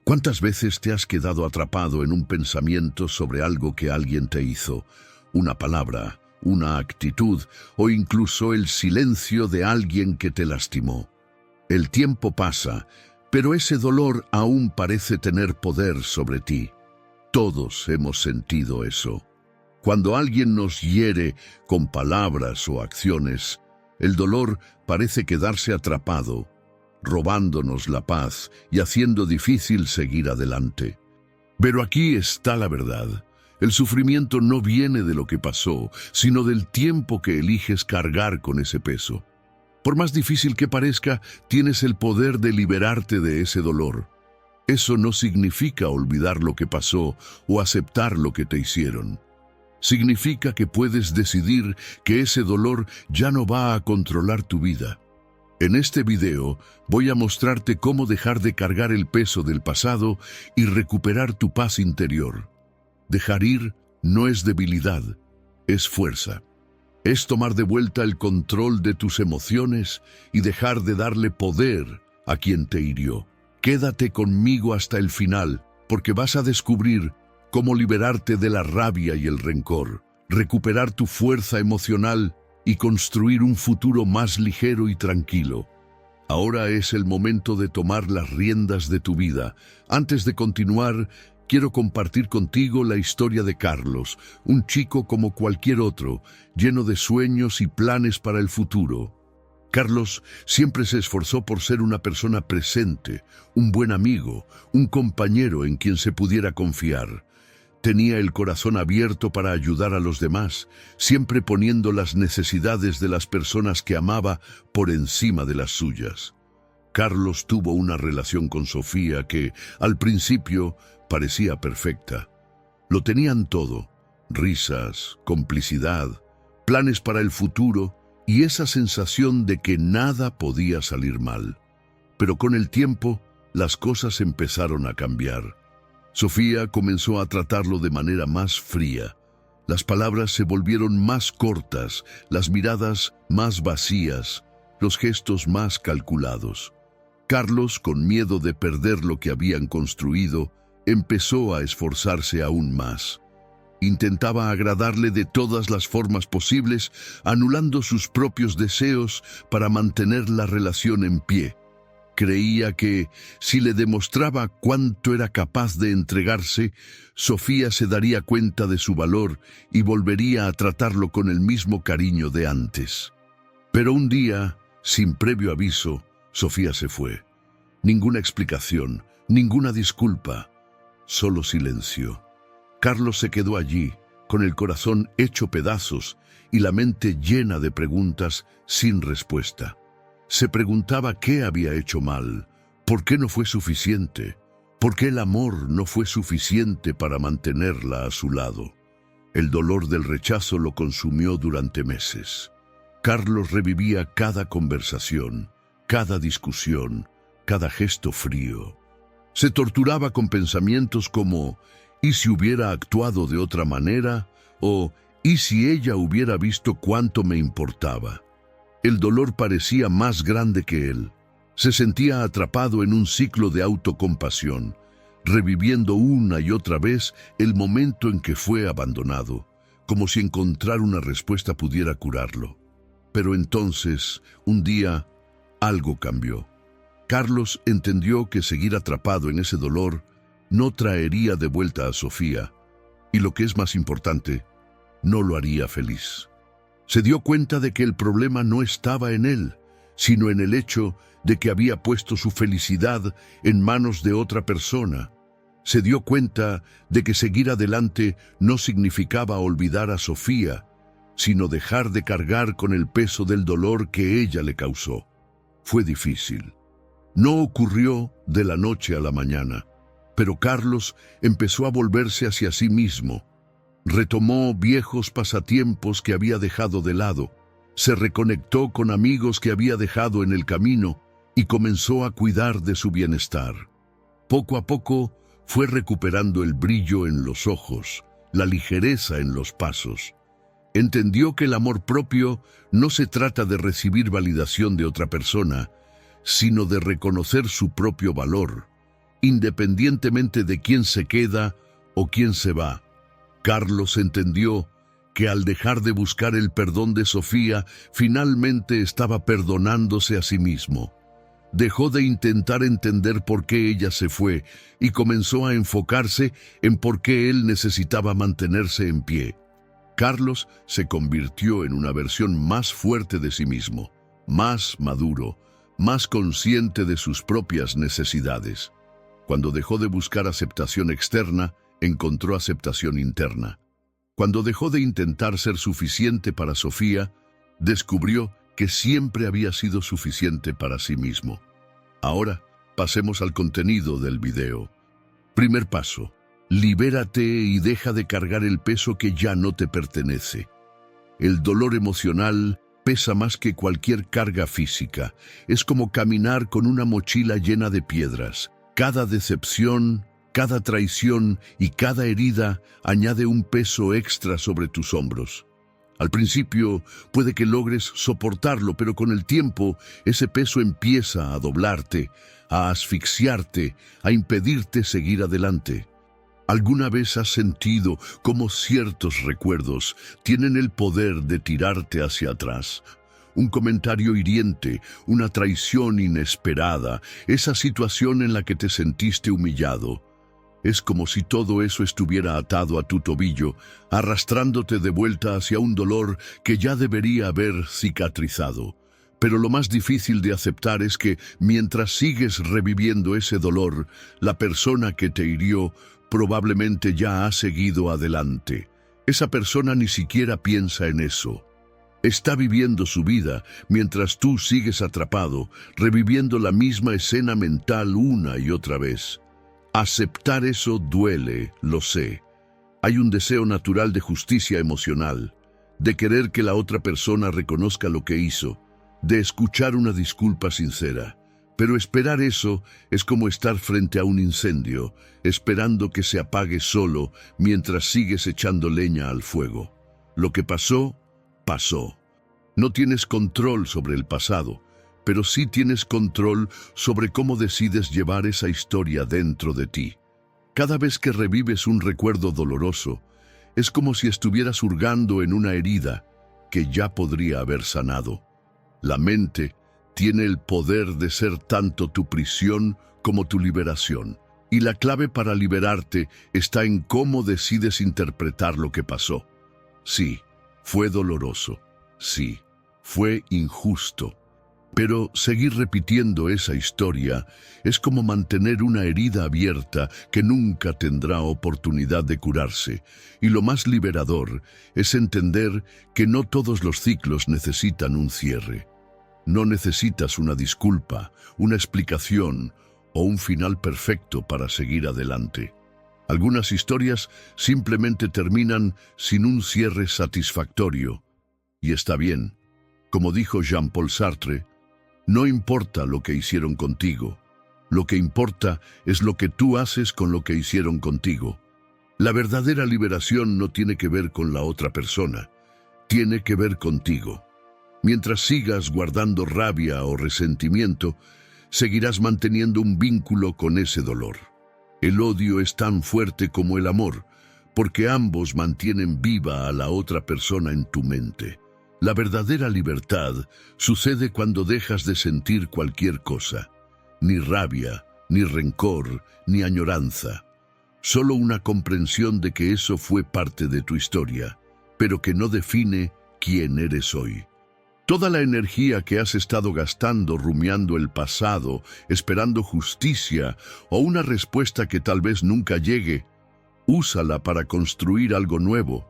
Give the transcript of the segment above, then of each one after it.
¿Cuántas veces te has quedado atrapado en un pensamiento sobre algo que alguien te hizo? Una palabra, una actitud o incluso el silencio de alguien que te lastimó. El tiempo pasa, pero ese dolor aún parece tener poder sobre ti. Todos hemos sentido eso. Cuando alguien nos hiere con palabras o acciones, el dolor parece quedarse atrapado, robándonos la paz y haciendo difícil seguir adelante. Pero aquí está la verdad. El sufrimiento no viene de lo que pasó, sino del tiempo que eliges cargar con ese peso. Por más difícil que parezca, tienes el poder de liberarte de ese dolor. Eso no significa olvidar lo que pasó o aceptar lo que te hicieron. Significa que puedes decidir que ese dolor ya no va a controlar tu vida. En este video voy a mostrarte cómo dejar de cargar el peso del pasado y recuperar tu paz interior. Dejar ir no es debilidad, es fuerza. Es tomar de vuelta el control de tus emociones y dejar de darle poder a quien te hirió. Quédate conmigo hasta el final, porque vas a descubrir cómo liberarte de la rabia y el rencor, recuperar tu fuerza emocional y construir un futuro más ligero y tranquilo. Ahora es el momento de tomar las riendas de tu vida. Antes de continuar, quiero compartir contigo la historia de Carlos, un chico como cualquier otro, lleno de sueños y planes para el futuro. Carlos siempre se esforzó por ser una persona presente, un buen amigo, un compañero en quien se pudiera confiar. Tenía el corazón abierto para ayudar a los demás, siempre poniendo las necesidades de las personas que amaba por encima de las suyas. Carlos tuvo una relación con Sofía que, al principio, parecía perfecta. Lo tenían todo: risas, complicidad, planes para el futuro y esa sensación de que nada podía salir mal. Pero con el tiempo, las cosas empezaron a cambiar. Sofía comenzó a tratarlo de manera más fría. Las palabras se volvieron más cortas, las miradas más vacías, los gestos más calculados. Carlos, con miedo de perder lo que habían construido, empezó a esforzarse aún más. Intentaba agradarle de todas las formas posibles, anulando sus propios deseos para mantener la relación en pie. Creía que, si le demostraba cuánto era capaz de entregarse, Sofía se daría cuenta de su valor y volvería a tratarlo con el mismo cariño de antes. Pero un día, sin previo aviso, Sofía se fue. Ninguna explicación, ninguna disculpa, solo silencio. Carlos se quedó allí, con el corazón hecho pedazos y la mente llena de preguntas sin respuesta. Se preguntaba qué había hecho mal, por qué no fue suficiente, por qué el amor no fue suficiente para mantenerla a su lado. El dolor del rechazo lo consumió durante meses. Carlos revivía cada conversación, cada discusión, cada gesto frío. Se torturaba con pensamientos como ¿y si hubiera actuado de otra manera? O ¿y si ella hubiera visto cuánto me importaba? El dolor parecía más grande que él. Se sentía atrapado en un ciclo de autocompasión, reviviendo una y otra vez el momento en que fue abandonado, como si encontrar una respuesta pudiera curarlo. Pero entonces, un día, algo cambió. Carlos entendió que seguir atrapado en ese dolor no traería de vuelta a Sofía, y lo que es más importante, no lo haría feliz. Se dio cuenta de que el problema no estaba en él, sino en el hecho de que había puesto su felicidad en manos de otra persona. Se dio cuenta de que seguir adelante no significaba olvidar a Sofía, sino dejar de cargar con el peso del dolor que ella le causó. Fue difícil. No ocurrió de la noche a la mañana, pero Carlos empezó a volverse hacia sí mismo. Retomó viejos pasatiempos que había dejado de lado, se reconectó con amigos que había dejado en el camino y comenzó a cuidar de su bienestar. Poco a poco fue recuperando el brillo en los ojos, la ligereza en los pasos. Entendió que el amor propio no se trata de recibir validación de otra persona, sino de reconocer su propio valor. independientemente de quién se queda o quién se va. Carlos entendió que al dejar de buscar el perdón de Sofía, finalmente estaba perdonándose a sí mismo. Dejó de intentar entender por qué ella se fue y comenzó a enfocarse en por qué él necesitaba mantenerse en pie. Carlos se convirtió en una versión más fuerte de sí mismo, más maduro, más consciente de sus propias necesidades. Cuando dejó de buscar aceptación externa, encontró aceptación interna. Cuando dejó de intentar ser suficiente para Sofía, descubrió que siempre había sido suficiente para sí mismo. Ahora, pasemos al contenido del video. Primer paso: libérate y deja de cargar el peso que ya no te pertenece. El dolor emocional pesa más que cualquier carga física. Es como caminar con una mochila llena de piedras. Cada decepción, cada traición y cada herida añade un peso extra sobre tus hombros. Al principio puede que logres soportarlo, pero con el tiempo ese peso empieza a doblarte, a asfixiarte, a impedirte seguir adelante. ¿Alguna vez has sentido cómo ciertos recuerdos tienen el poder de tirarte hacia atrás? Un comentario hiriente, una traición inesperada, esa situación en la que te sentiste humillado. Es como si todo eso estuviera atado a tu tobillo, arrastrándote de vuelta hacia un dolor que ya debería haber cicatrizado. Pero lo más difícil de aceptar es que, mientras sigues reviviendo ese dolor, la persona que te hirió probablemente ya ha seguido adelante. Esa persona ni siquiera piensa en eso. Está viviendo su vida mientras tú sigues atrapado, reviviendo la misma escena mental una y otra vez. Aceptar eso duele, lo sé. Hay un deseo natural de justicia emocional, de querer que la otra persona reconozca lo que hizo, de escuchar una disculpa sincera. Pero esperar eso es como estar frente a un incendio, esperando que se apague solo mientras sigues echando leña al fuego. Lo que pasó, pasó. No tienes control sobre el pasado, pero sí tienes control sobre cómo decides llevar esa historia dentro de ti. Cada vez que revives un recuerdo doloroso, es como si estuvieras hurgando en una herida que ya podría haber sanado. La mente tiene el poder de ser tanto tu prisión como tu liberación, y la clave para liberarte está en cómo decides interpretar lo que pasó. Sí, fue doloroso. Sí, fue injusto. Pero seguir repitiendo esa historia es como mantener una herida abierta que nunca tendrá oportunidad de curarse. Y lo más liberador es entender que no todos los ciclos necesitan un cierre. No necesitas una disculpa, una explicación o un final perfecto para seguir adelante. Algunas historias simplemente terminan sin un cierre satisfactorio. Y está bien. Como dijo Jean-Paul Sartre, no importa lo que hicieron contigo, lo que importa es lo que tú haces con lo que hicieron contigo. La verdadera liberación no tiene que ver con la otra persona, tiene que ver contigo. Mientras sigas guardando rabia o resentimiento, seguirás manteniendo un vínculo con ese dolor. El odio es tan fuerte como el amor, porque ambos mantienen viva a la otra persona en tu mente. La verdadera libertad sucede cuando dejas de sentir cualquier cosa. Ni rabia, ni rencor, ni añoranza. Solo una comprensión de que eso fue parte de tu historia, pero que no define quién eres hoy. Toda la energía que has estado gastando rumiando el pasado, esperando justicia o una respuesta que tal vez nunca llegue, úsala para construir algo nuevo.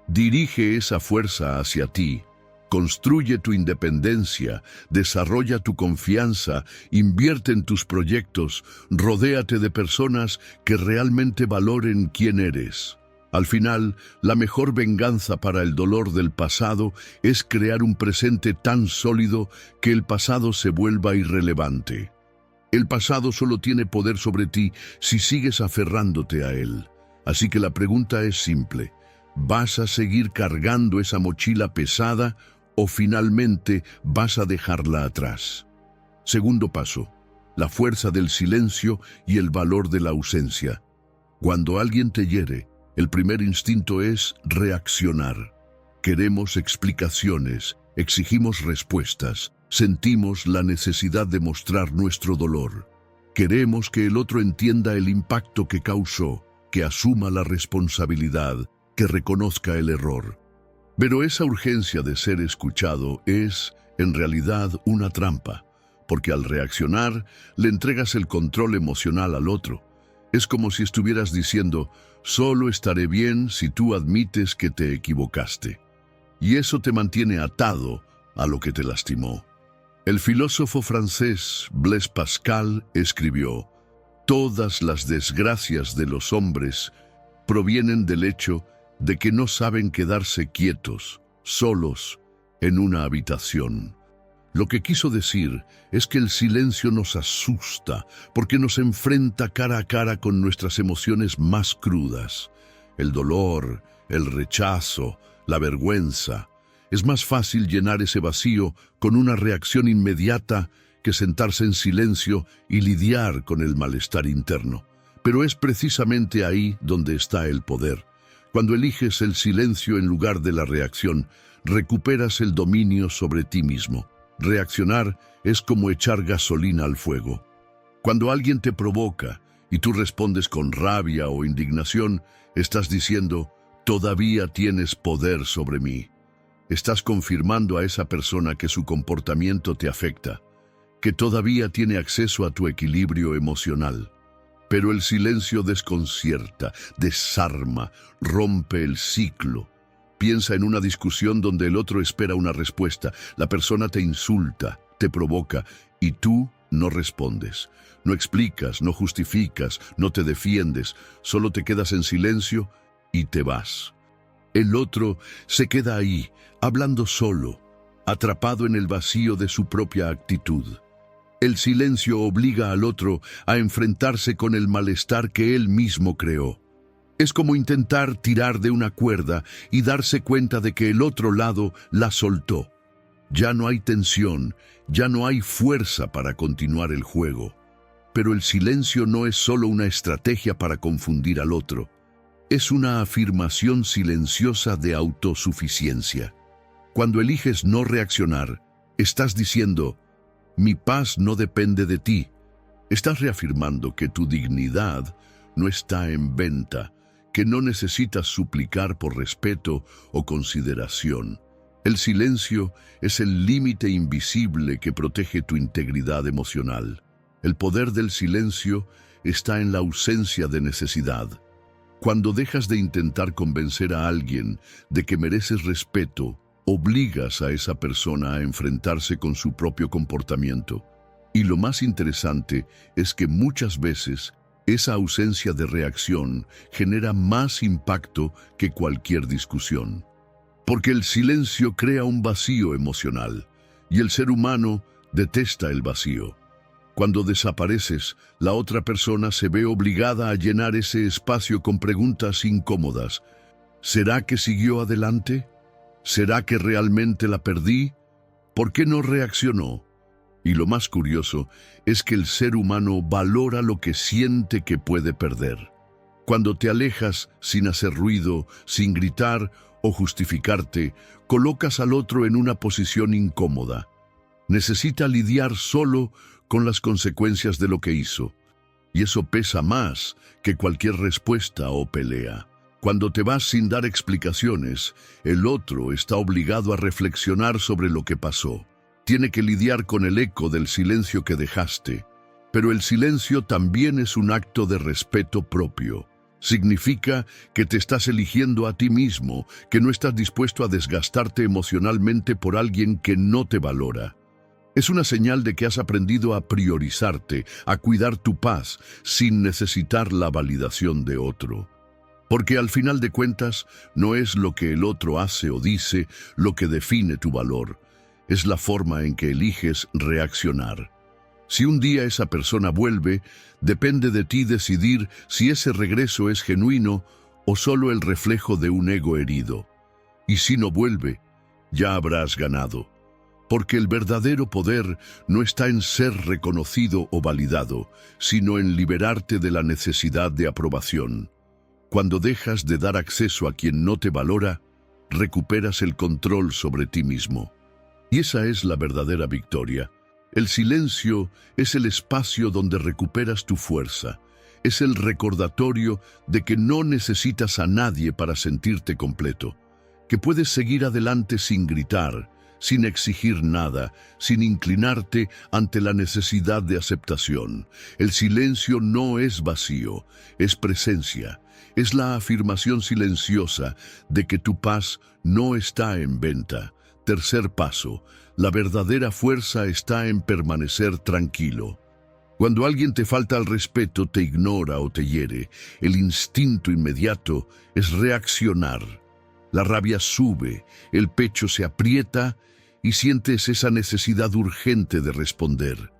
Dirige esa fuerza hacia ti. Construye tu independencia, desarrolla tu confianza, invierte en tus proyectos, rodéate de personas que realmente valoren quién eres. Al final, la mejor venganza para el dolor del pasado es crear un presente tan sólido que el pasado se vuelva irrelevante. El pasado solo tiene poder sobre ti si sigues aferrándote a él. Así que la pregunta es simple: ¿vas a seguir cargando esa mochila pesada o finalmente vas a dejarla atrás? Segundo paso: la fuerza del silencio y el valor de la ausencia. Cuando alguien te hiere, el primer instinto es reaccionar. Queremos explicaciones, exigimos respuestas, sentimos la necesidad de mostrar nuestro dolor. Queremos que el otro entienda el impacto que causó, que asuma la responsabilidad, que reconozca el error. Pero esa urgencia de ser escuchado es, en realidad, una trampa, porque al reaccionar le entregas el control emocional al otro. Es como si estuvieras diciendo, solo estaré bien si tú admites que te equivocaste. Y eso te mantiene atado a lo que te lastimó. El filósofo francés Blaise Pascal escribió, «Todas las desgracias de los hombres provienen del hecho de que no saben quedarse quietos, solos, en una habitación». Lo que quiso decir es que el silencio nos asusta porque nos enfrenta cara a cara con nuestras emociones más crudas. El dolor, el rechazo, la vergüenza. Es más fácil llenar ese vacío con una reacción inmediata que sentarse en silencio y lidiar con el malestar interno. Pero es precisamente ahí donde está el poder. Cuando eliges el silencio en lugar de la reacción, recuperas el dominio sobre ti mismo. Reaccionar es como echar gasolina al fuego. Cuando alguien te provoca y tú respondes con rabia o indignación, estás diciendo, todavía tienes poder sobre mí. Estás confirmando a esa persona que su comportamiento te afecta, que todavía tiene acceso a tu equilibrio emocional. Pero el silencio desconcierta, desarma, rompe el ciclo. Piensa en una discusión donde el otro espera una respuesta. La persona te insulta, te provoca y tú no respondes. No explicas, no justificas, no te defiendes, solo te quedas en silencio y te vas. El otro se queda ahí, hablando solo, atrapado en el vacío de su propia actitud. El silencio obliga al otro a enfrentarse con el malestar que él mismo creó. Es como intentar tirar de una cuerda y darse cuenta de que el otro lado la soltó. Ya no hay tensión, ya no hay fuerza para continuar el juego. Pero el silencio no es solo una estrategia para confundir al otro. Es una afirmación silenciosa de autosuficiencia. Cuando eliges no reaccionar, estás diciendo, mi paz no depende de ti. Estás reafirmando que tu dignidad no está en venta, que no necesitas suplicar por respeto o consideración. El silencio es el límite invisible que protege tu integridad emocional. El poder del silencio está en la ausencia de necesidad. Cuando dejas de intentar convencer a alguien de que mereces respeto, obligas a esa persona a enfrentarse con su propio comportamiento. Y lo más interesante es que muchas veces esa ausencia de reacción genera más impacto que cualquier discusión. Porque el silencio crea un vacío emocional, y el ser humano detesta el vacío. Cuando desapareces, la otra persona se ve obligada a llenar ese espacio con preguntas incómodas. ¿Será que siguió adelante? ¿Será que realmente la perdí? ¿Por qué no reaccionó? Y lo más curioso es que el ser humano valora lo que siente que puede perder. Cuando te alejas sin hacer ruido, sin gritar o justificarte, colocas al otro en una posición incómoda. Necesita lidiar solo con las consecuencias de lo que hizo. Y eso pesa más que cualquier respuesta o pelea. Cuando te vas sin dar explicaciones, el otro está obligado a reflexionar sobre lo que pasó. Tiene que lidiar con el eco del silencio que dejaste. Pero el silencio también es un acto de respeto propio. Significa que te estás eligiendo a ti mismo, que no estás dispuesto a desgastarte emocionalmente por alguien que no te valora. Es una señal de que has aprendido a priorizarte, a cuidar tu paz, sin necesitar la validación de otro. Porque al final de cuentas, no es lo que el otro hace o dice lo que define tu valor. Es la forma en que eliges reaccionar. Si un día esa persona vuelve, depende de ti decidir si ese regreso es genuino o solo el reflejo de un ego herido. Y si no vuelve, ya habrás ganado. Porque el verdadero poder no está en ser reconocido o validado, sino en liberarte de la necesidad de aprobación. Cuando dejas de dar acceso a quien no te valora, recuperas el control sobre ti mismo. Y esa es la verdadera victoria. El silencio es el espacio donde recuperas tu fuerza. Es el recordatorio de que no necesitas a nadie para sentirte completo, que puedes seguir adelante sin gritar, sin exigir nada, sin inclinarte ante la necesidad de aceptación. El silencio no es vacío, es presencia. Es la afirmación silenciosa de que tu paz no está en venta. Tercer paso, la verdadera fuerza está en permanecer tranquilo. Cuando alguien te falta al respeto, te ignora o te hiere, el instinto inmediato es reaccionar. La rabia sube, el pecho se aprieta y sientes esa necesidad urgente de responder,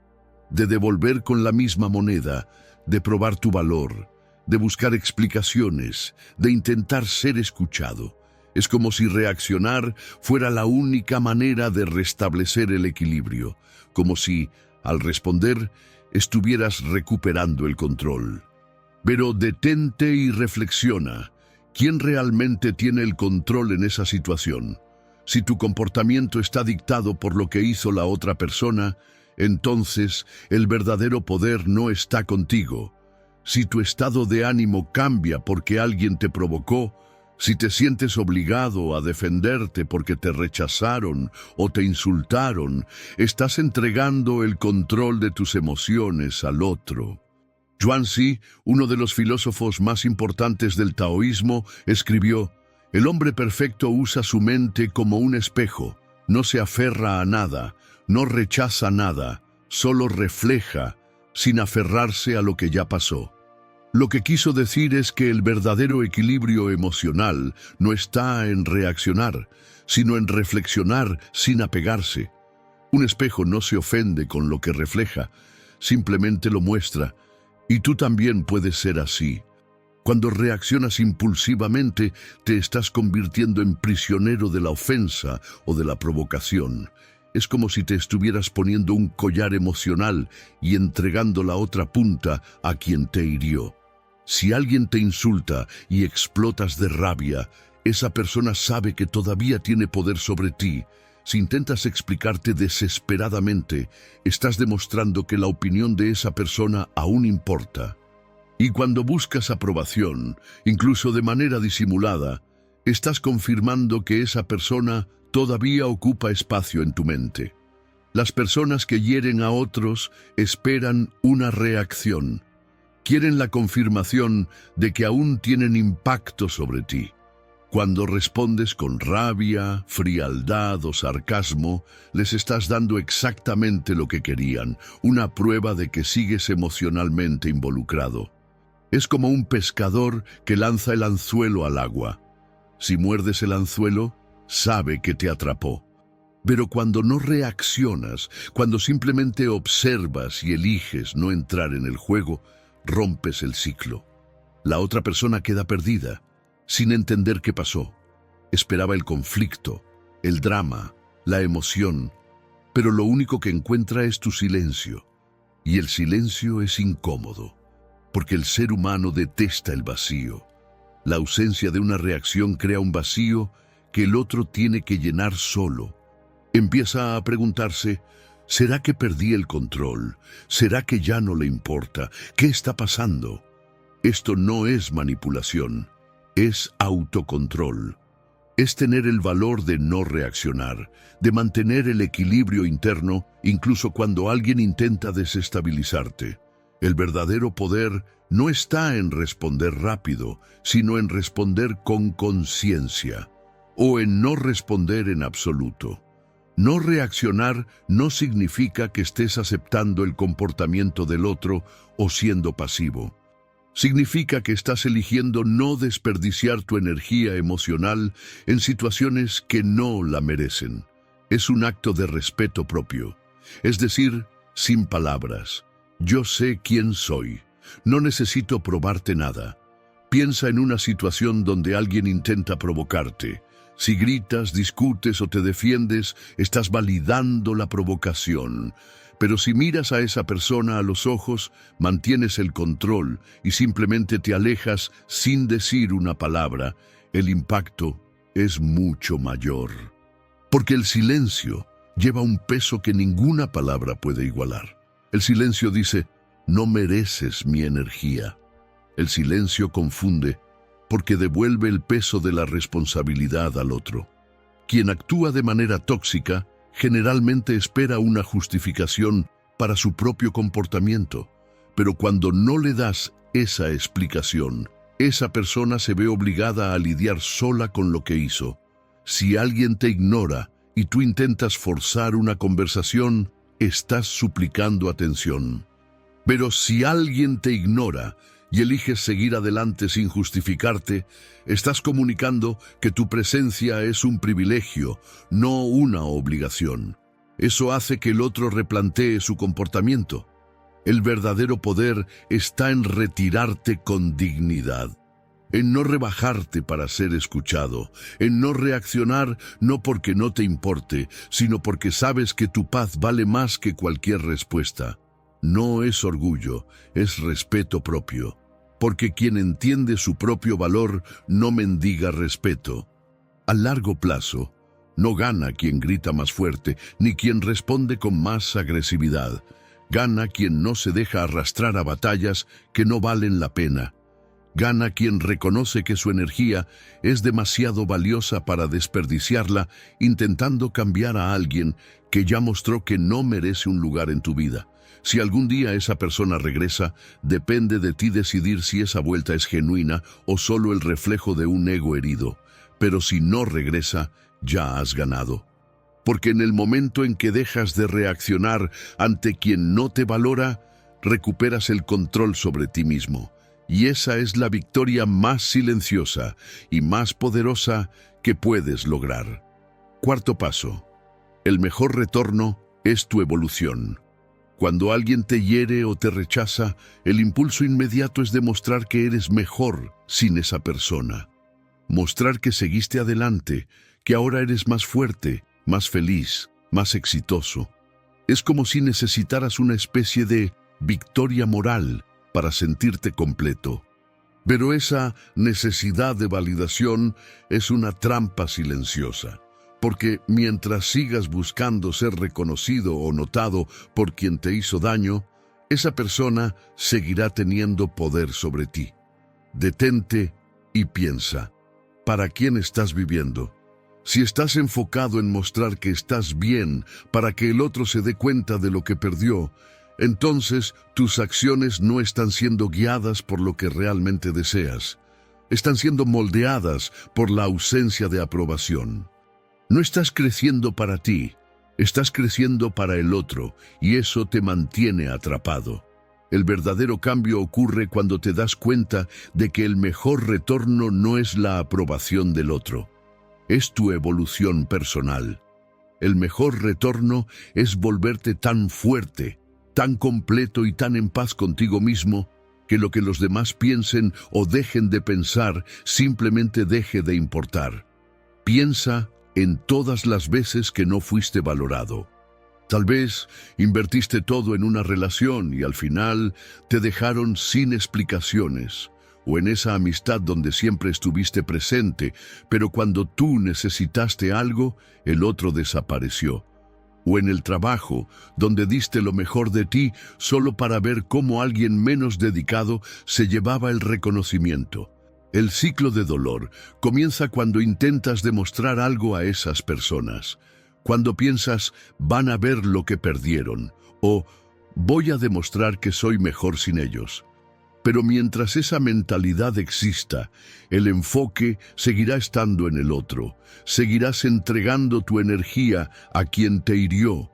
de devolver con la misma moneda, de probar tu valor, de buscar explicaciones, de intentar ser escuchado. Es como si reaccionar fuera la única manera de restablecer el equilibrio, como si, al responder, estuvieras recuperando el control. Pero detente y reflexiona. ¿Quién realmente tiene el control en esa situación? Si tu comportamiento está dictado por lo que hizo la otra persona, entonces el verdadero poder no está contigo. Si tu estado de ánimo cambia porque alguien te provocó, si te sientes obligado a defenderte porque te rechazaron o te insultaron, estás entregando el control de tus emociones al otro. Zhuangzi, uno de los filósofos más importantes del taoísmo, escribió: «El hombre perfecto usa su mente como un espejo, no se aferra a nada, no rechaza nada, solo refleja, sin aferrarse a lo que ya pasó». Lo que quiso decir es que el verdadero equilibrio emocional no está en reaccionar, sino en reflexionar sin apegarse. Un espejo no se ofende con lo que refleja, simplemente lo muestra, y tú también puedes ser así. Cuando reaccionas impulsivamente, te estás convirtiendo en prisionero de la ofensa o de la provocación. Es como si te estuvieras poniendo un collar emocional y entregando la otra punta a quien te hirió. Si alguien te insulta y explotas de rabia, esa persona sabe que todavía tiene poder sobre ti. Si intentas explicarte desesperadamente, estás demostrando que la opinión de esa persona aún importa. Y cuando buscas aprobación, incluso de manera disimulada, estás confirmando que esa persona todavía ocupa espacio en tu mente. Las personas que hieren a otros esperan una reacción. Quieren la confirmación de que aún tienen impacto sobre ti. Cuando respondes con rabia, frialdad o sarcasmo, les estás dando exactamente lo que querían, una prueba de que sigues emocionalmente involucrado. Es como un pescador que lanza el anzuelo al agua. Si muerdes el anzuelo, sabe que te atrapó. Pero cuando no reaccionas, cuando simplemente observas y eliges no entrar en el juego, rompes el ciclo. La otra persona queda perdida, sin entender qué pasó. Esperaba el conflicto, el drama, la emoción, pero lo único que encuentra es tu silencio. Y el silencio es incómodo, porque el ser humano detesta el vacío. La ausencia de una reacción crea un vacío que el otro tiene que llenar solo. Empieza a preguntarse: ¿será que perdí el control? ¿Será que ya no le importa? ¿Qué está pasando? Esto no es manipulación, es autocontrol. Es tener el valor de no reaccionar, de mantener el equilibrio interno incluso cuando alguien intenta desestabilizarte. El verdadero poder no está en responder rápido, sino en responder con conciencia, o en no responder en absoluto. No reaccionar no significa que estés aceptando el comportamiento del otro o siendo pasivo. Significa que estás eligiendo no desperdiciar tu energía emocional en situaciones que no la merecen. Es un acto de respeto propio, es decir, sin palabras. Yo sé quién soy. No necesito probarte nada. Piensa en una situación donde alguien intenta provocarte. Si gritas, discutes o te defiendes, estás validando la provocación. Pero si miras a esa persona a los ojos, mantienes el control y simplemente te alejas sin decir una palabra, el impacto es mucho mayor. Porque el silencio lleva un peso que ninguna palabra puede igualar. El silencio dice, no mereces mi energía. El silencio confunde porque devuelve el peso de la responsabilidad al otro. Quien actúa de manera tóxica generalmente espera una justificación para su propio comportamiento, pero cuando no le das esa explicación, esa persona se ve obligada a lidiar sola con lo que hizo. Si alguien te ignora y tú intentas forzar una conversación, estás suplicando atención. Pero si alguien te ignora y eliges seguir adelante sin justificarte, estás comunicando que tu presencia es un privilegio, no una obligación. Eso hace que el otro replantee su comportamiento. El verdadero poder está en retirarte con dignidad, en no rebajarte para ser escuchado, en no reaccionar no porque no te importe, sino porque sabes que tu paz vale más que cualquier respuesta. No es orgullo, es respeto propio. Porque quien entiende su propio valor no mendiga respeto. A largo plazo, no gana quien grita más fuerte, ni quien responde con más agresividad. Gana quien no se deja arrastrar a batallas que no valen la pena. Gana quien reconoce que su energía es demasiado valiosa para desperdiciarla intentando cambiar a alguien que ya mostró que no merece un lugar en tu vida. Si algún día esa persona regresa, depende de ti decidir si esa vuelta es genuina o solo el reflejo de un ego herido. Pero si no regresa, ya has ganado. Porque en el momento en que dejas de reaccionar ante quien no te valora, recuperas el control sobre ti mismo. Y esa es la victoria más silenciosa y más poderosa que puedes lograr. Cuarto paso. El mejor retorno es tu evolución. Cuando alguien te hiere o te rechaza, el impulso inmediato es demostrar que eres mejor sin esa persona. Mostrar que seguiste adelante, que ahora eres más fuerte, más feliz, más exitoso. Es como si necesitaras una especie de victoria moral para sentirte completo. Pero esa necesidad de validación es una trampa silenciosa. Porque mientras sigas buscando ser reconocido o notado por quien te hizo daño, esa persona seguirá teniendo poder sobre ti. Detente y piensa, ¿para quién estás viviendo? Si estás enfocado en mostrar que estás bien para que el otro se dé cuenta de lo que perdió, entonces tus acciones no están siendo guiadas por lo que realmente deseas. Están siendo moldeadas por la ausencia de aprobación. No estás creciendo para ti, estás creciendo para el otro, y eso te mantiene atrapado. El verdadero cambio ocurre cuando te das cuenta de que el mejor retorno no es la aprobación del otro, es tu evolución personal. El mejor retorno es volverte tan fuerte, tan completo y tan en paz contigo mismo, que lo que los demás piensen o dejen de pensar simplemente deje de importar. Piensa en todas las veces que no fuiste valorado. Tal vez invertiste todo en una relación y al final te dejaron sin explicaciones, o en esa amistad donde siempre estuviste presente, pero cuando tú necesitaste algo, el otro desapareció. O en el trabajo, donde diste lo mejor de ti solo para ver cómo alguien menos dedicado se llevaba el reconocimiento. El ciclo de dolor comienza cuando intentas demostrar algo a esas personas. Cuando piensas, van a ver lo que perdieron, o voy a demostrar que soy mejor sin ellos. Pero mientras esa mentalidad exista, el enfoque seguirá estando en el otro. Seguirás entregando tu energía a quien te hirió.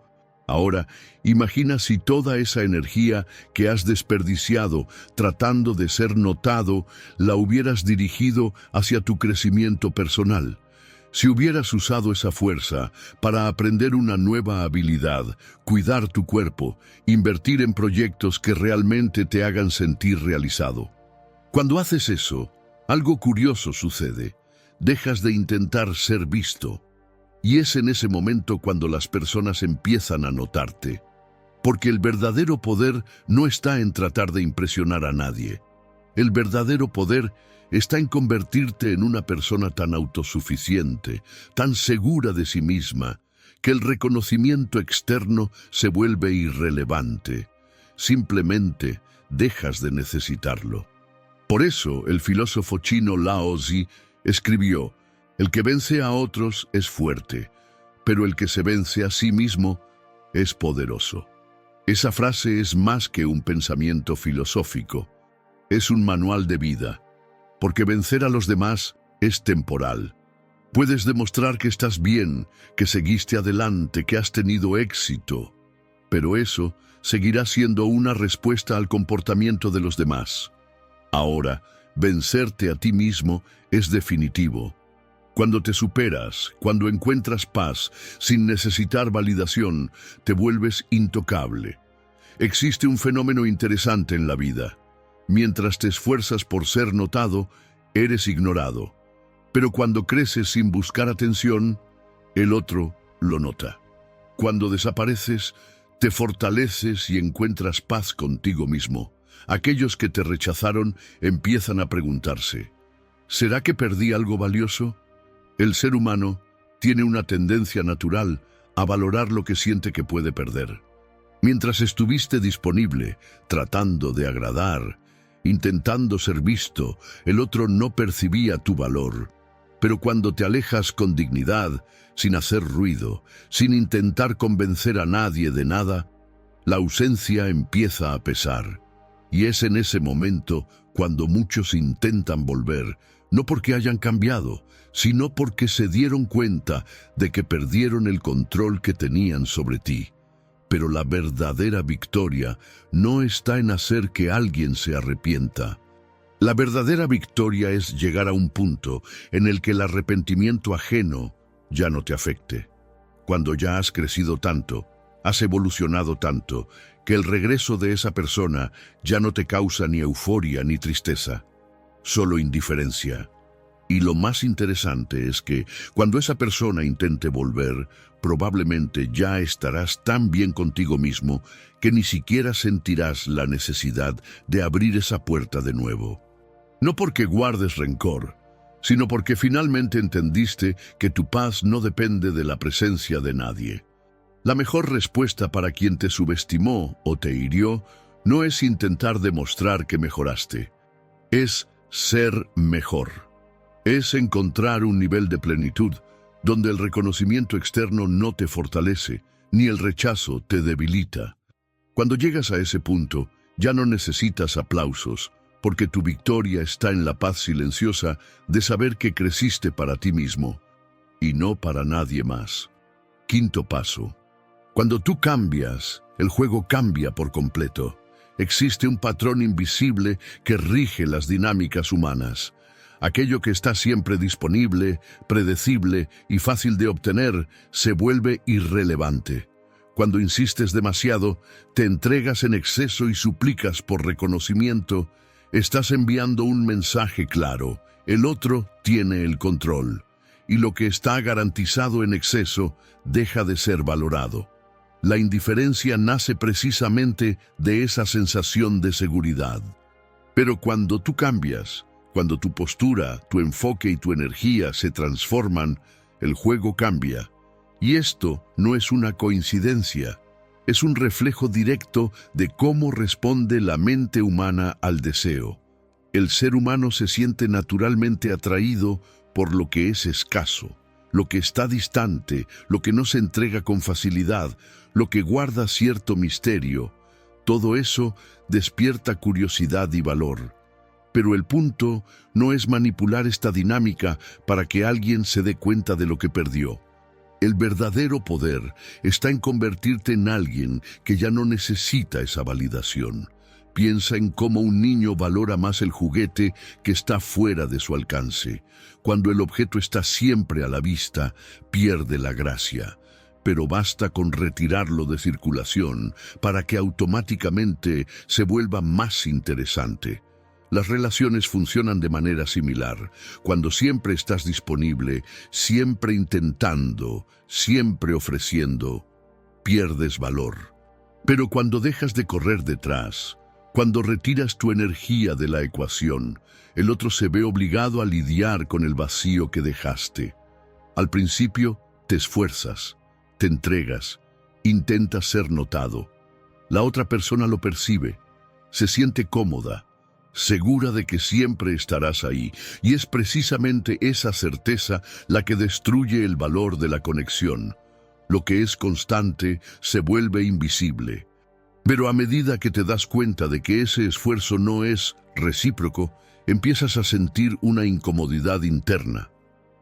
Ahora, imagina si toda esa energía que has desperdiciado tratando de ser notado, la hubieras dirigido hacia tu crecimiento personal. Si hubieras usado esa fuerza para aprender una nueva habilidad, cuidar tu cuerpo, invertir en proyectos que realmente te hagan sentir realizado. Cuando haces eso, algo curioso sucede. dejas de intentar ser visto. Y es en ese momento cuando las personas empiezan a notarte. Porque el verdadero poder no está en tratar de impresionar a nadie. El verdadero poder está en convertirte en una persona tan autosuficiente, tan segura de sí misma, que el reconocimiento externo se vuelve irrelevante. Simplemente dejas de necesitarlo. Por eso el filósofo chino Lao Tzu escribió: el que vence a otros es fuerte, pero el que se vence a sí mismo es poderoso. Esa frase es más que un pensamiento filosófico, es un manual de vida, porque vencer a los demás es temporal. Puedes demostrar que estás bien, que seguiste adelante, que has tenido éxito, pero eso seguirá siendo una respuesta al comportamiento de los demás. Ahora, vencerte a ti mismo es definitivo. Cuando te superas, cuando encuentras paz, sin necesitar validación, te vuelves intocable. Existe un fenómeno interesante en la vida. Mientras te esfuerzas por ser notado, eres ignorado. Pero cuando creces sin buscar atención, el otro lo nota. Cuando desapareces, te fortaleces y encuentras paz contigo mismo. Aquellos que te rechazaron empiezan a preguntarse: ¿será que perdí algo valioso? El ser humano tiene una tendencia natural a valorar lo que siente que puede perder. Mientras estuviste disponible, tratando de agradar, intentando ser visto, el otro no percibía tu valor. Pero cuando te alejas con dignidad, sin hacer ruido, sin intentar convencer a nadie de nada, la ausencia empieza a pesar. Y es en ese momento cuando muchos intentan volver, no porque hayan cambiado, sino porque se dieron cuenta de que perdieron el control que tenían sobre ti. Pero la verdadera victoria no está en hacer que alguien se arrepienta. La verdadera victoria es llegar a un punto en el que el arrepentimiento ajeno ya no te afecte. Cuando ya has crecido tanto, has evolucionado tanto, que el regreso de esa persona ya no te causa ni euforia ni tristeza, solo indiferencia. Y lo más interesante es que cuando esa persona intente volver, probablemente ya estarás tan bien contigo mismo que ni siquiera sentirás la necesidad de abrir esa puerta de nuevo. No porque guardes rencor, sino porque finalmente entendiste que tu paz no depende de la presencia de nadie. La mejor respuesta para quien te subestimó o te hirió no es intentar demostrar que mejoraste, es ser mejor. Es encontrar un nivel de plenitud donde el reconocimiento externo no te fortalece, ni el rechazo te debilita. Cuando llegas a ese punto, ya no necesitas aplausos, porque tu victoria está en la paz silenciosa de saber que creciste para ti mismo, y no para nadie más. Quinto paso. Cuando tú cambias, el juego cambia por completo. Existe un patrón invisible que rige las dinámicas humanas. Aquello que está siempre disponible, predecible y fácil de obtener se vuelve irrelevante. Cuando insistes demasiado, te entregas en exceso y suplicas por reconocimiento, estás enviando un mensaje claro: el otro tiene el control, y lo que está garantizado en exceso deja de ser valorado. La indiferencia nace precisamente de esa sensación de seguridad. Pero cuando tú cambias, cuando tu postura, tu enfoque y tu energía se transforman, el juego cambia. Y esto no es una coincidencia, es un reflejo directo de cómo responde la mente humana al deseo. El ser humano se siente naturalmente atraído por lo que es escaso, lo que está distante, lo que no se entrega con facilidad, lo que guarda cierto misterio. Todo eso despierta curiosidad y valor. Pero el punto no es manipular esta dinámica para que alguien se dé cuenta de lo que perdió. El verdadero poder está en convertirte en alguien que ya no necesita esa validación. Piensa en cómo un niño valora más el juguete que está fuera de su alcance. Cuando el objeto está siempre a la vista, pierde la gracia. Pero basta con retirarlo de circulación para que automáticamente se vuelva más interesante. Las relaciones funcionan de manera similar. Cuando siempre estás disponible, siempre intentando, siempre ofreciendo, pierdes valor. Pero cuando dejas de correr detrás, cuando retiras tu energía de la ecuación, el otro se ve obligado a lidiar con el vacío que dejaste. Al principio, te esfuerzas, te entregas, intentas ser notado. La otra persona lo percibe, se siente cómoda, segura de que siempre estarás ahí, y es precisamente esa certeza la que destruye el valor de la conexión. Lo que es constante se vuelve invisible. Pero a medida que te das cuenta de que ese esfuerzo no es recíproco, empiezas a sentir una incomodidad interna,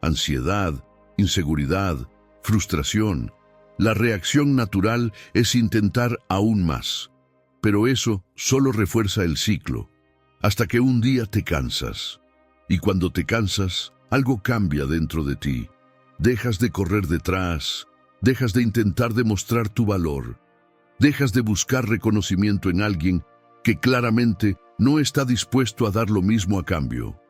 ansiedad, inseguridad, frustración. La reacción natural es intentar aún más, pero eso solo refuerza el ciclo, hasta que un día te cansas. Y cuando te cansas, algo cambia dentro de ti. Dejas de correr detrás, dejas de intentar demostrar tu valor, dejas de buscar reconocimiento en alguien que claramente no está dispuesto a dar lo mismo a cambio.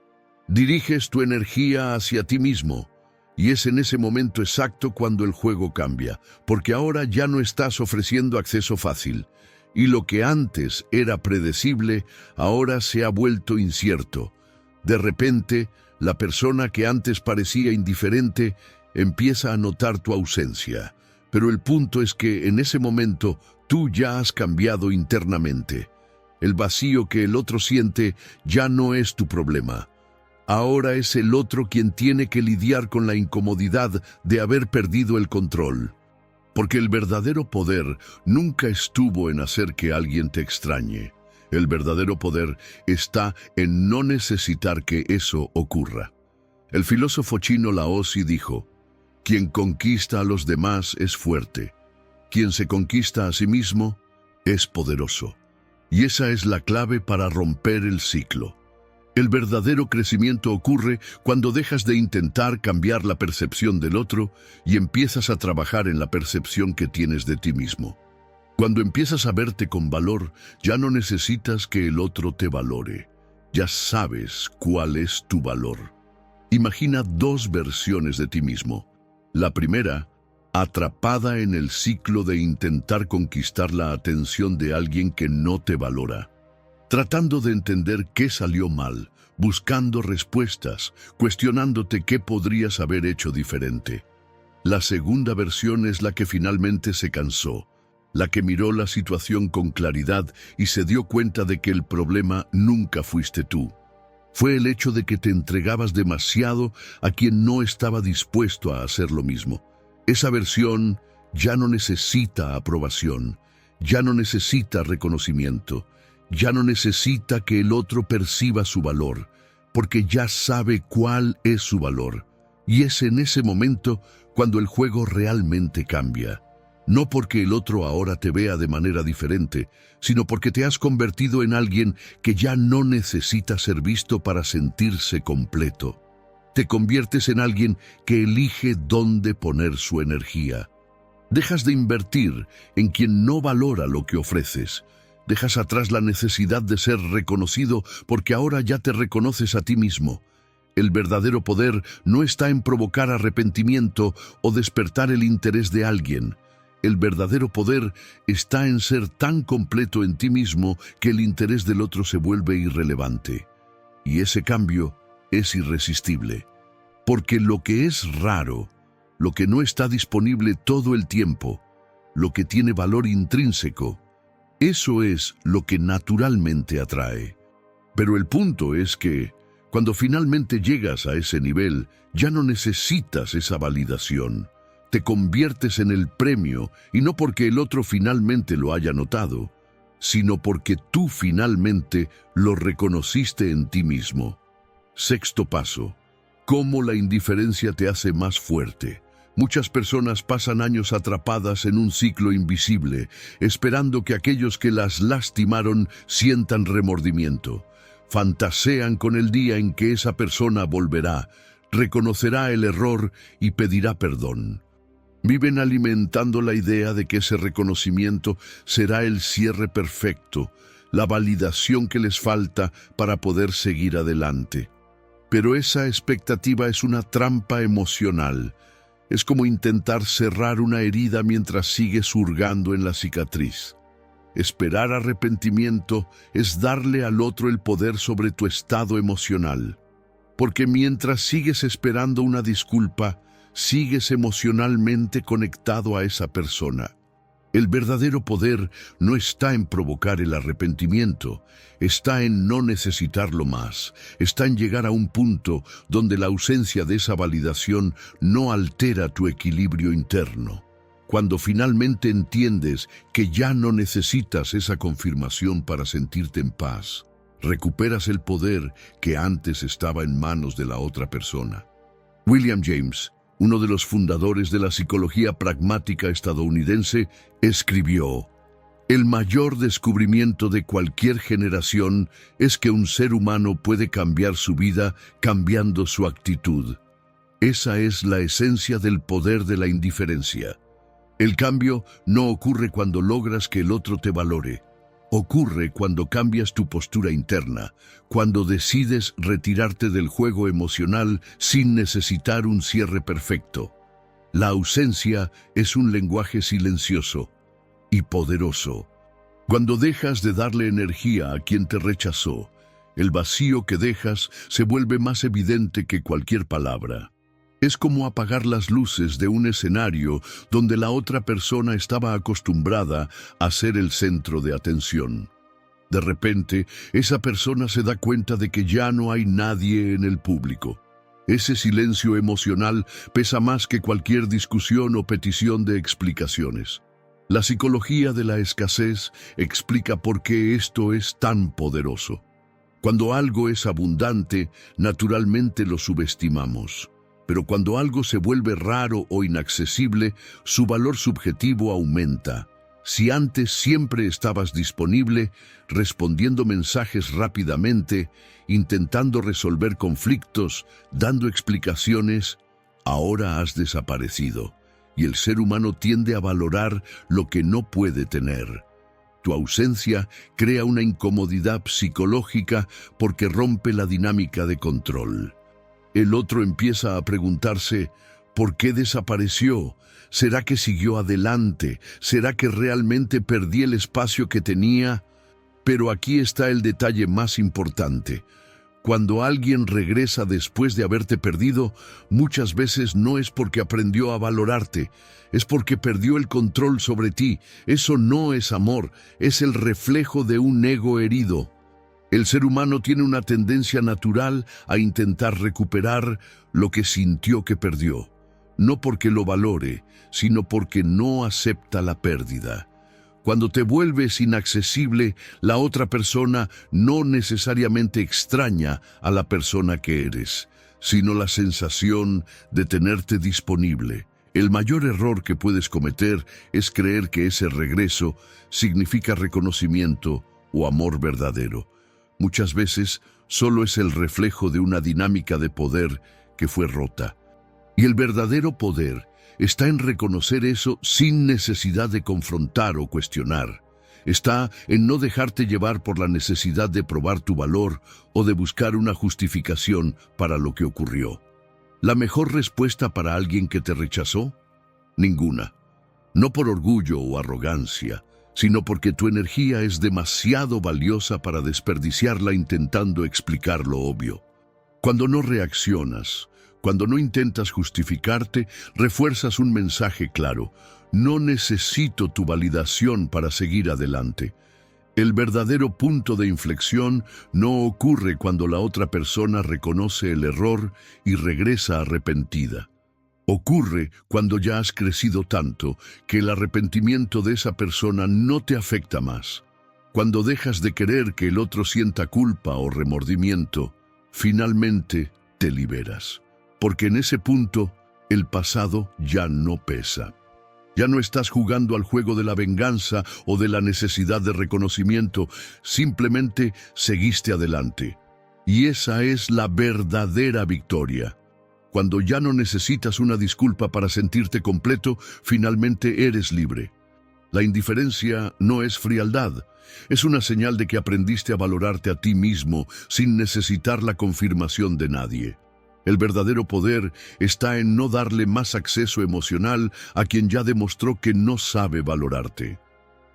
Diriges tu energía hacia ti mismo, y es en ese momento exacto cuando el juego cambia, porque ahora ya no estás ofreciendo acceso fácil, y lo que antes era predecible, ahora se ha vuelto incierto. De repente, la persona que antes parecía indiferente empieza a notar tu ausencia, pero el punto es que en ese momento tú ya has cambiado internamente. El vacío que el otro siente ya no es tu problema. Ahora es el otro quien tiene que lidiar con la incomodidad de haber perdido el control. Porque el verdadero poder nunca estuvo en hacer que alguien te extrañe. El verdadero poder está en no necesitar que eso ocurra. El filósofo chino Laozi dijo: quien conquista a los demás es fuerte. Quien se conquista a sí mismo es poderoso. Y esa es la clave para romper el ciclo. El verdadero crecimiento ocurre cuando dejas de intentar cambiar la percepción del otro y empiezas a trabajar en la percepción que tienes de ti mismo. Cuando empiezas a verte con valor, ya no necesitas que el otro te valore. Ya sabes cuál es tu valor. Imagina dos versiones de ti mismo. La primera, atrapada en el ciclo de intentar conquistar la atención de alguien que no te valora, tratando de entender qué salió mal, buscando respuestas, cuestionándote qué podrías haber hecho diferente. La segunda versión es la que finalmente se cansó, la que miró la situación con claridad y se dio cuenta de que el problema nunca fuiste tú. Fue el hecho de que te entregabas demasiado a quien no estaba dispuesto a hacer lo mismo. Esa versión ya no necesita aprobación, ya no necesita reconocimiento, ya no necesita que el otro perciba su valor, porque ya sabe cuál es su valor. Y es en ese momento cuando el juego realmente cambia. No porque el otro ahora te vea de manera diferente, sino porque te has convertido en alguien que ya no necesita ser visto para sentirse completo. Te conviertes en alguien que elige dónde poner su energía. Dejas de invertir en quien no valora lo que ofreces. Dejas atrás la necesidad de ser reconocido porque ahora ya te reconoces a ti mismo. El verdadero poder no está en provocar arrepentimiento o despertar el interés de alguien. El verdadero poder está en ser tan completo en ti mismo que el interés del otro se vuelve irrelevante. Y ese cambio es irresistible. Porque lo que es raro, lo que no está disponible todo el tiempo, lo que tiene valor intrínseco, eso es lo que naturalmente atrae. Pero el punto es que, cuando finalmente llegas a ese nivel, ya no necesitas esa validación. Te conviertes en el premio, y no porque el otro finalmente lo haya notado, sino porque tú finalmente lo reconociste en ti mismo. Sexto paso: cómo la indiferencia te hace más fuerte. Muchas personas pasan años atrapadas en un ciclo invisible, esperando que aquellos que las lastimaron sientan remordimiento. Fantasean con el día en que esa persona volverá, reconocerá el error y pedirá perdón. Viven alimentando la idea de que ese reconocimiento será el cierre perfecto, la validación que les falta para poder seguir adelante. Pero esa expectativa es una trampa emocional. Es como intentar cerrar una herida mientras sigues hurgando en la cicatriz. Esperar arrepentimiento es darle al otro el poder sobre tu estado emocional. Porque mientras sigues esperando una disculpa, sigues emocionalmente conectado a esa persona. El verdadero poder no está en provocar el arrepentimiento, está en no necesitarlo más, está en llegar a un punto donde la ausencia de esa validación no altera tu equilibrio interno. Cuando finalmente entiendes que ya no necesitas esa confirmación para sentirte en paz, recuperas el poder que antes estaba en manos de la otra persona. William James, uno de los fundadores de la psicología pragmática estadounidense, escribió: "El mayor descubrimiento de cualquier generación es que un ser humano puede cambiar su vida cambiando su actitud. Esa es la esencia del poder de la indiferencia. El cambio no ocurre cuando logras que el otro te valore. Ocurre cuando cambias tu postura interna, cuando decides retirarte del juego emocional sin necesitar un cierre perfecto. La ausencia es un lenguaje silencioso y poderoso. Cuando dejas de darle energía a quien te rechazó, el vacío que dejas se vuelve más evidente que cualquier palabra. Es como apagar las luces de un escenario donde la otra persona estaba acostumbrada a ser el centro de atención. De repente, esa persona se da cuenta de que ya no hay nadie en el público. Ese silencio emocional pesa más que cualquier discusión o petición de explicaciones. La psicología de la escasez explica por qué esto es tan poderoso. Cuando algo es abundante, naturalmente lo subestimamos. Pero cuando algo se vuelve raro o inaccesible, su valor subjetivo aumenta. Si antes siempre estabas disponible, respondiendo mensajes rápidamente, intentando resolver conflictos, dando explicaciones, ahora has desaparecido, y el ser humano tiende a valorar lo que no puede tener. Tu ausencia crea una incomodidad psicológica porque rompe la dinámica de control. El otro empieza a preguntarse: ¿por qué desapareció? ¿Será que siguió adelante? ¿Será que realmente perdí el espacio que tenía? Pero aquí está el detalle más importante. Cuando alguien regresa después de haberte perdido, muchas veces no es porque aprendió a valorarte, es porque perdió el control sobre ti. Eso no es amor, es el reflejo de un ego herido. El ser humano tiene una tendencia natural a intentar recuperar lo que sintió que perdió, no porque lo valore, sino porque no acepta la pérdida. Cuando te vuelves inaccesible, la otra persona no necesariamente extraña a la persona que eres, sino la sensación de tenerte disponible. El mayor error que puedes cometer es creer que ese regreso significa reconocimiento o amor verdadero. Muchas veces solo es el reflejo de una dinámica de poder que fue rota. Y el verdadero poder está en reconocer eso sin necesidad de confrontar o cuestionar. Está en no dejarte llevar por la necesidad de probar tu valor o de buscar una justificación para lo que ocurrió. ¿La mejor respuesta para alguien que te rechazó? Ninguna. No por orgullo o arrogancia, sino porque tu energía es demasiado valiosa para desperdiciarla intentando explicar lo obvio. Cuando no reaccionas, cuando no intentas justificarte, refuerzas un mensaje claro: no necesito tu validación para seguir adelante. El verdadero punto de inflexión no ocurre cuando la otra persona reconoce el error y regresa arrepentida. Ocurre cuando ya has crecido tanto que el arrepentimiento de esa persona no te afecta más. Cuando dejas de querer que el otro sienta culpa o remordimiento, finalmente te liberas. Porque en ese punto, el pasado ya no pesa. Ya no estás jugando al juego de la venganza o de la necesidad de reconocimiento, simplemente seguiste adelante. Y esa es la verdadera victoria. Cuando ya no necesitas una disculpa para sentirte completo, finalmente eres libre. La indiferencia no es frialdad, es una señal de que aprendiste a valorarte a ti mismo sin necesitar la confirmación de nadie. El verdadero poder está en no darle más acceso emocional a quien ya demostró que no sabe valorarte.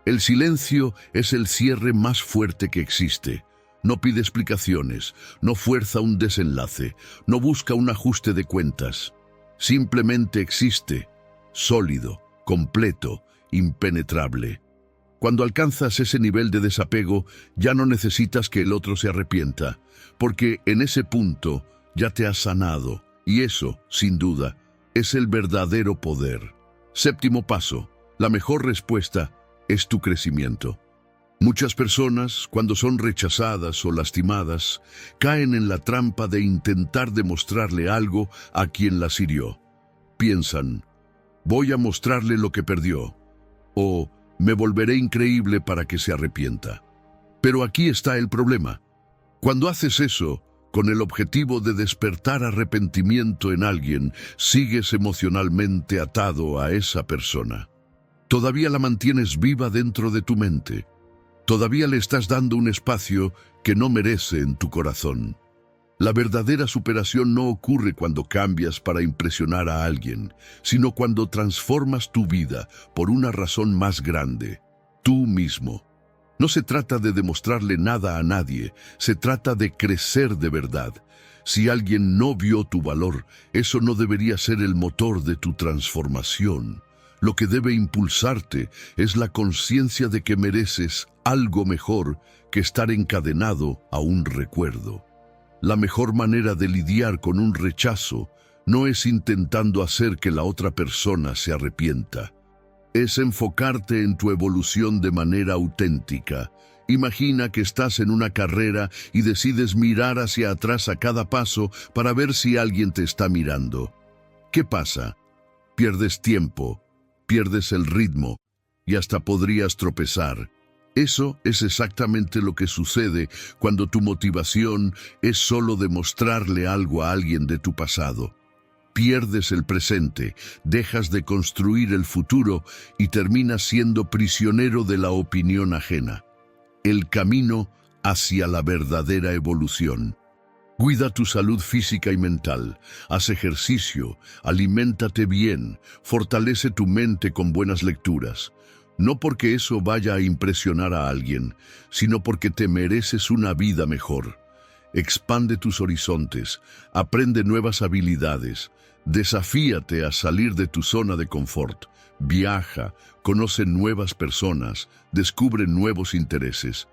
El silencio es el cierre más fuerte que existe. No pide explicaciones, no fuerza un desenlace, no busca un ajuste de cuentas. Simplemente existe, sólido, completo, impenetrable. Cuando alcanzas ese nivel de desapego, ya no necesitas que el otro se arrepienta, porque en ese punto ya te has sanado, y eso, sin duda, es el verdadero poder. Séptimo paso, la mejor respuesta es tu crecimiento. Muchas personas, cuando son rechazadas o lastimadas, caen en la trampa de intentar demostrarle algo a quien las hirió. Piensan, voy a mostrarle lo que perdió, o me volveré increíble para que se arrepienta. Pero aquí está el problema. Cuando haces eso, con el objetivo de despertar arrepentimiento en alguien, sigues emocionalmente atado a esa persona. Todavía la mantienes viva dentro de tu mente. Todavía le estás dando un espacio que no merece en tu corazón. La verdadera superación no ocurre cuando cambias para impresionar a alguien, sino cuando transformas tu vida por una razón más grande, tú mismo. No se trata de demostrarle nada a nadie, se trata de crecer de verdad. Si alguien no vio tu valor, eso no debería ser el motor de tu transformación. Lo que debe impulsarte es la conciencia de que mereces algo mejor que estar encadenado a un recuerdo. La mejor manera de lidiar con un rechazo no es intentando hacer que la otra persona se arrepienta. Es enfocarte en tu evolución de manera auténtica. Imagina que estás en una carrera y decides mirar hacia atrás a cada paso para ver si alguien te está mirando. ¿Qué pasa? Pierdes tiempo, pierdes el ritmo y hasta podrías tropezar. Eso es exactamente lo que sucede cuando tu motivación es solo demostrarle algo a alguien de tu pasado. Pierdes el presente, dejas de construir el futuro y terminas siendo prisionero de la opinión ajena. El camino hacia la verdadera evolución. Cuida tu salud física y mental, haz ejercicio, aliméntate bien, fortalece tu mente con buenas lecturas. No porque eso vaya a impresionar a alguien, sino porque te mereces una vida mejor. Expande tus horizontes, aprende nuevas habilidades, desafíate a salir de tu zona de confort, viaja, conoce nuevas personas, descubre nuevos intereses.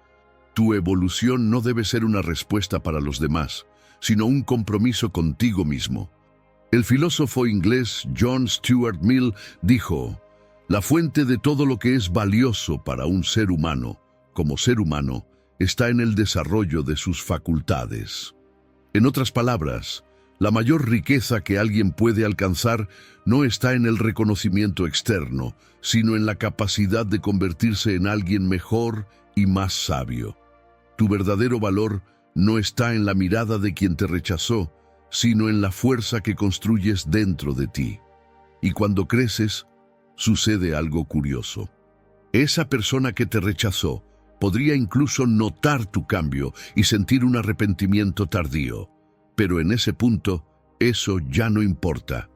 Tu evolución no debe ser una respuesta para los demás, sino un compromiso contigo mismo. El filósofo inglés John Stuart Mill dijo: la fuente de todo lo que es valioso para un ser humano, como ser humano, está en el desarrollo de sus facultades. En otras palabras, la mayor riqueza que alguien puede alcanzar no está en el reconocimiento externo, sino en la capacidad de convertirse en alguien mejor y más sabio. Tu verdadero valor no está en la mirada de quien te rechazó, sino en la fuerza que construyes dentro de ti. Y cuando creces, sucede algo curioso. Esa persona que te rechazó podría incluso notar tu cambio y sentir un arrepentimiento tardío. Pero en ese punto, eso ya no importa.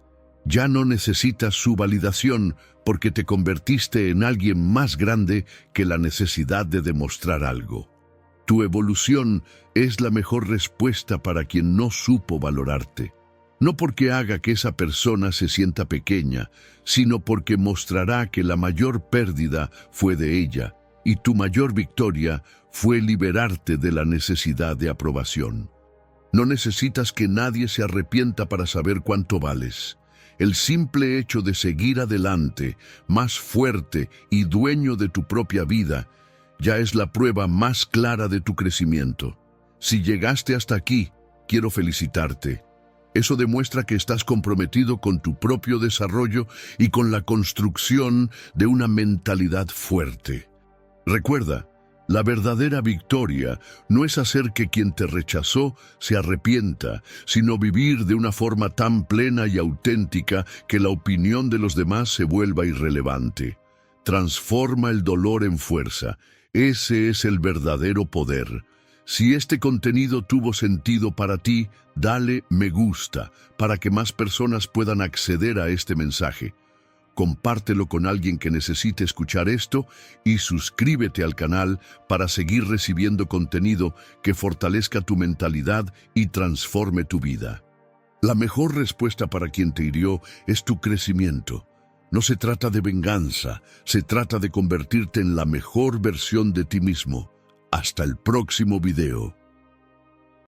Ya no necesitas su validación porque te convertiste en alguien más grande que la necesidad de demostrar algo. Tu evolución es la mejor respuesta para quien no supo valorarte. No porque haga que esa persona se sienta pequeña, sino porque mostrará que la mayor pérdida fue de ella y tu mayor victoria fue liberarte de la necesidad de aprobación. No necesitas que nadie se arrepienta para saber cuánto vales. El simple hecho de seguir adelante, más fuerte y dueño de tu propia vida, ya es la prueba más clara de tu crecimiento. Si llegaste hasta aquí, quiero felicitarte. Eso demuestra que estás comprometido con tu propio desarrollo y con la construcción de una mentalidad fuerte. Recuerda, la verdadera victoria no es hacer que quien te rechazó se arrepienta, sino vivir de una forma tan plena y auténtica que la opinión de los demás se vuelva irrelevante. Transforma el dolor en fuerza. Ese es el verdadero poder. Si este contenido tuvo sentido para ti, dale me gusta para que más personas puedan acceder a este mensaje. Compártelo con alguien que necesite escuchar esto y suscríbete al canal para seguir recibiendo contenido que fortalezca tu mentalidad y transforme tu vida. La mejor respuesta para quien te hirió es tu crecimiento. No se trata de venganza, se trata de convertirte en la mejor versión de ti mismo. Hasta el próximo video.